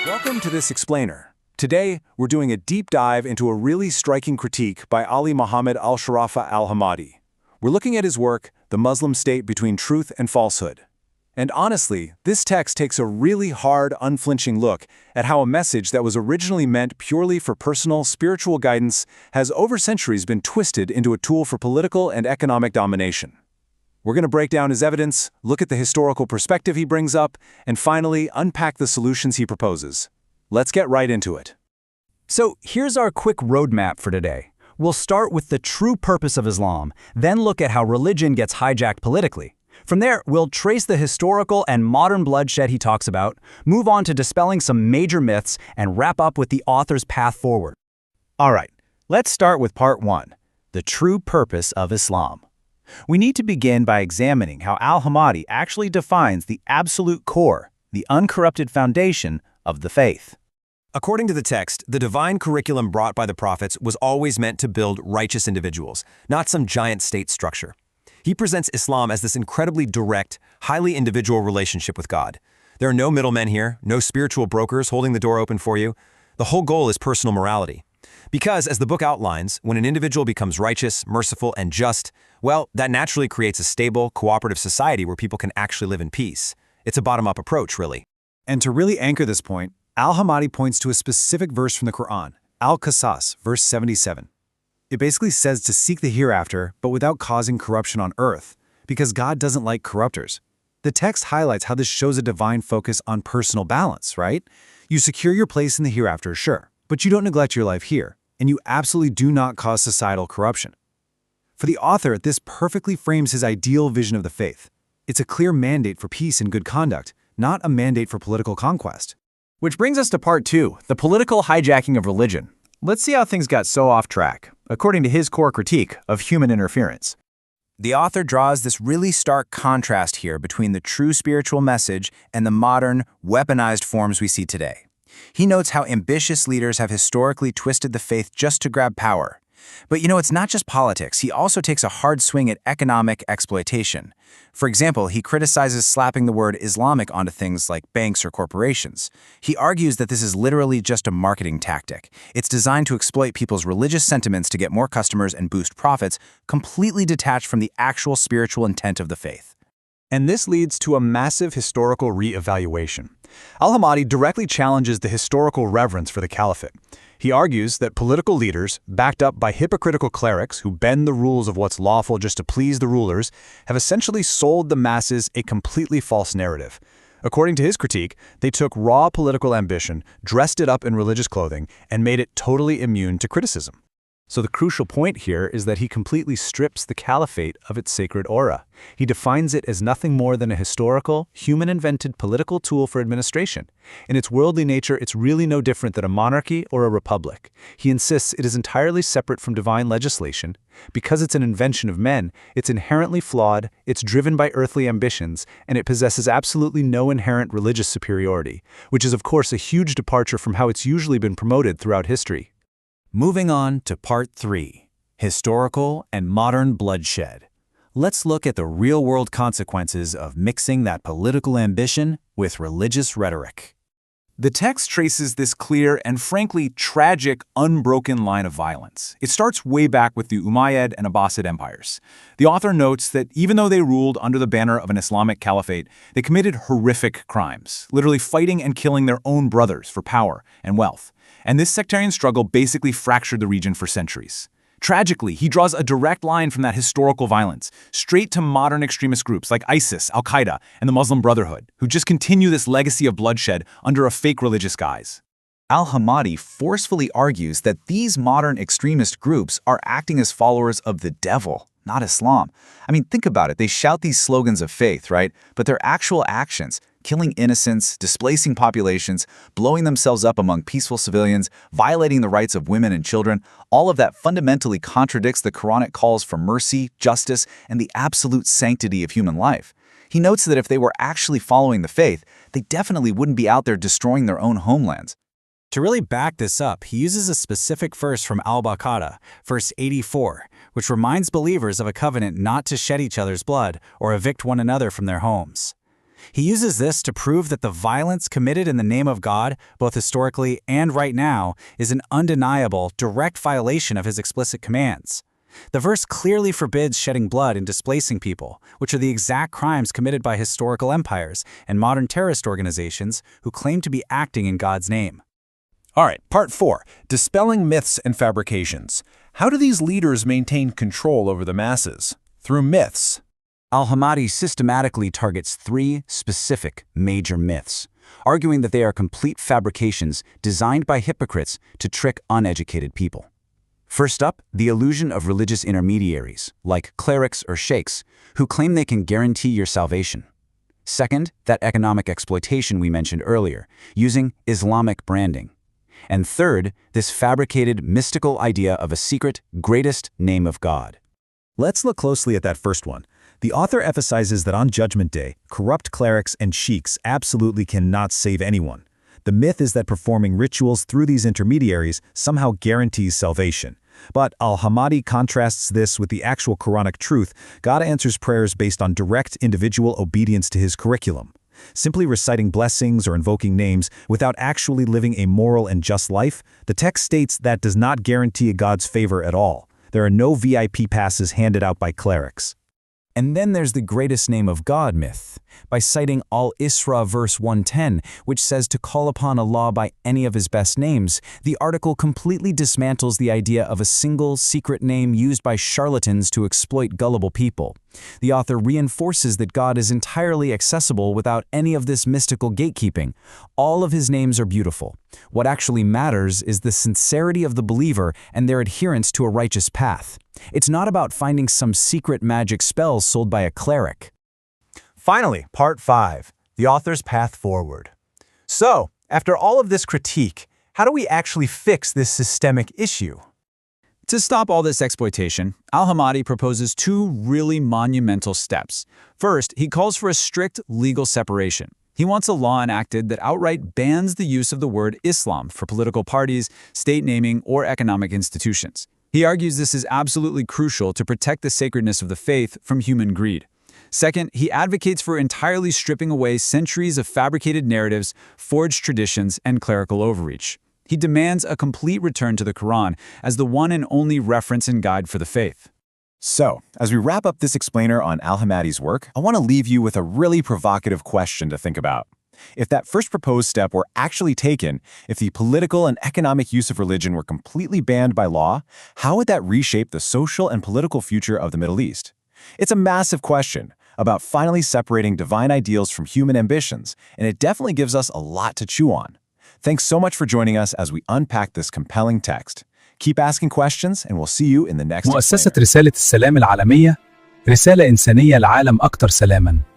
Welcome to this explainer. Today, we're doing a deep dive into a really striking critique by Ali Mohammed Al-Shurafa Al-Hammadi. We're looking at his work, The Muslim State Between Truth and Falsehood. And honestly, this text takes a really hard, unflinching look at how a message that was originally meant purely for personal, spiritual guidance has over centuries been twisted into a tool for political and economic domination. We're going to break down his evidence, look at the historical perspective he brings up, and finally, unpack the solutions he proposes. Let's get right into it. So here's our quick roadmap for today. We'll start with the true purpose of Islam, then look at how religion gets hijacked politically. From there, we'll trace the historical and modern bloodshed he talks about, move on to dispelling some major myths, and wrap up with the author's path forward. All right, let's start with part 1, the true purpose of Islam. We need to begin by examining how Al-Hammadi actually defines the absolute core, the uncorrupted foundation of the faith. According to the text, the divine curriculum brought by the prophets was always meant to build righteous individuals, not some giant state structure. He presents Islam as this incredibly direct, highly individual relationship with God. There are no middlemen here, no spiritual brokers holding the door open for you. The whole goal is personal morality. Because, as the book outlines, when an individual becomes righteous, merciful, and just, well, that naturally creates a stable, cooperative society where people can actually live in peace. It's a bottom-up approach, really. And to really anchor this point, Al-Hammadi points to a specific verse from the Quran, Al-Qasas, verse 77. It basically says to seek the hereafter, but without causing corruption on earth, because God doesn't like corruptors. The text highlights how this shows a divine focus on personal balance, right? You secure your place in the hereafter, sure, but you don't neglect your life here, and you absolutely do not cause societal corruption. For the author, this perfectly frames his ideal vision of the faith. It's a clear mandate for peace and good conduct, not a mandate for political conquest. Which brings us to part 2, the political hijacking of religion. Let's see how things got so off track, according to his core critique of human interference. The author draws this really stark contrast here between the true spiritual message and the modern, weaponized forms we see today. He notes how ambitious leaders have historically twisted the faith just to grab power. But it's not just politics. He also takes a hard swing at economic exploitation. For example, he criticizes slapping the word Islamic onto things like banks or corporations. He argues that this is literally just a marketing tactic. It's designed to exploit people's religious sentiments to get more customers and boost profits, completely detached from the actual spiritual intent of the faith. And this leads to a massive historical re-evaluation. Al-Hammadi directly challenges the historical reverence for the Caliphate. He argues that political leaders, backed up by hypocritical clerics who bend the rules of what's lawful just to please the rulers, have essentially sold the masses a completely false narrative. According to his critique, they took raw political ambition, dressed it up in religious clothing, and made it totally immune to criticism. So the crucial point here is that he completely strips the Caliphate of its sacred aura. He defines it as nothing more than a historical, human-invented political tool for administration. In its worldly nature, it's really no different than a monarchy or a republic. He insists it is entirely separate from divine legislation. Because it's an invention of men, it's inherently flawed, it's driven by earthly ambitions, and it possesses absolutely no inherent religious superiority, which is of course a huge departure from how it's usually been promoted throughout history. Moving on to part 3, historical and modern bloodshed. Let's look at the real-world consequences of mixing that political ambition with religious rhetoric. The text traces this clear and frankly tragic, unbroken line of violence. It starts way back with the Umayyad and Abbasid empires. The author notes that even though they ruled under the banner of an Islamic caliphate, they committed horrific crimes, literally fighting and killing their own brothers for power and wealth. And this sectarian struggle basically fractured the region for centuries. Tragically, he draws a direct line from that historical violence, straight to modern extremist groups like ISIS, Al-Qaeda, and the Muslim Brotherhood, who just continue this legacy of bloodshed under a fake religious guise. Al-Hammadi forcefully argues that these modern extremist groups are acting as followers of the devil, not Islam. I mean, think about it. They shout these slogans of faith, right? But their actual actions, killing innocents, displacing populations, blowing themselves up among peaceful civilians, violating the rights of women and children, all of that fundamentally contradicts the Quranic calls for mercy, justice, and the absolute sanctity of human life. He notes that if they were actually following the faith, they definitely wouldn't be out there destroying their own homelands. To really back this up, he uses a specific verse from Al-Baqarah, verse 84, which reminds believers of a covenant not to shed each other's blood or evict one another from their homes. He uses this to prove that the violence committed in the name of God, both historically and right now, is an undeniable, direct violation of his explicit commands. The verse clearly forbids shedding blood and displacing people, which are the exact crimes committed by historical empires and modern terrorist organizations who claim to be acting in God's name. All right, part 4, dispelling myths and fabrications. How do these leaders maintain control over the masses? Through myths. Al-Hammadi systematically targets 3 specific major myths, arguing that they are complete fabrications designed by hypocrites to trick uneducated people. First up, the illusion of religious intermediaries, like clerics or sheikhs, who claim they can guarantee your salvation. Second, that economic exploitation we mentioned earlier, using Islamic branding. And third, this fabricated, mystical idea of a secret, greatest name of God. Let's look closely at that first one. The author emphasizes that on Judgment Day, corrupt clerics and sheikhs absolutely cannot save anyone. The myth is that performing rituals through these intermediaries somehow guarantees salvation. But Al-Hammadi contrasts this with the actual Quranic truth. God answers prayers based on direct individual obedience to his curriculum. Simply reciting blessings or invoking names without actually living a moral and just life, the text states that does not guarantee God's favor at all. There are no VIP passes handed out by clerics. And then there's the greatest name of God myth, by citing Al-Isra verse 110, which says to call upon Allah by any of his best names. The article completely dismantles the idea of a single, secret name used by charlatans to exploit gullible people. The author reinforces that God is entirely accessible without any of this mystical gatekeeping. All of his names are beautiful. What actually matters is the sincerity of the believer and their adherence to a righteous path. It's not about finding some secret magic spells sold by a cleric. Finally, part 5, the author's path forward. So, after all of this critique, how do we actually fix this systemic issue? To stop all this exploitation, Al-Hammadi proposes 2 really monumental steps. First, he calls for a strict legal separation. He wants a law enacted that outright bans the use of the word Islam for political parties, state naming, or economic institutions. He argues this is absolutely crucial to protect the sacredness of the faith from human greed. Second, he advocates for entirely stripping away centuries of fabricated narratives, forged traditions, and clerical overreach. He demands a complete return to the Quran as the one and only reference and guide for the faith. So, as we wrap up this explainer on Al-Hammadi's work, I want to leave you with a really provocative question to think about. If that first proposed step were actually taken, if the political and economic use of religion were completely banned by law, how would that reshape the social and political future of the Middle East? It's a massive question about finally separating divine ideals from human ambitions, and it definitely gives us a lot to chew on. Thanks so much for joining us as we unpack this compelling text. Keep asking questions, and we'll see you in the next مؤسسة رسالة السلام العالمية، رسالة إنسانية لعالم أكثر سلاماً.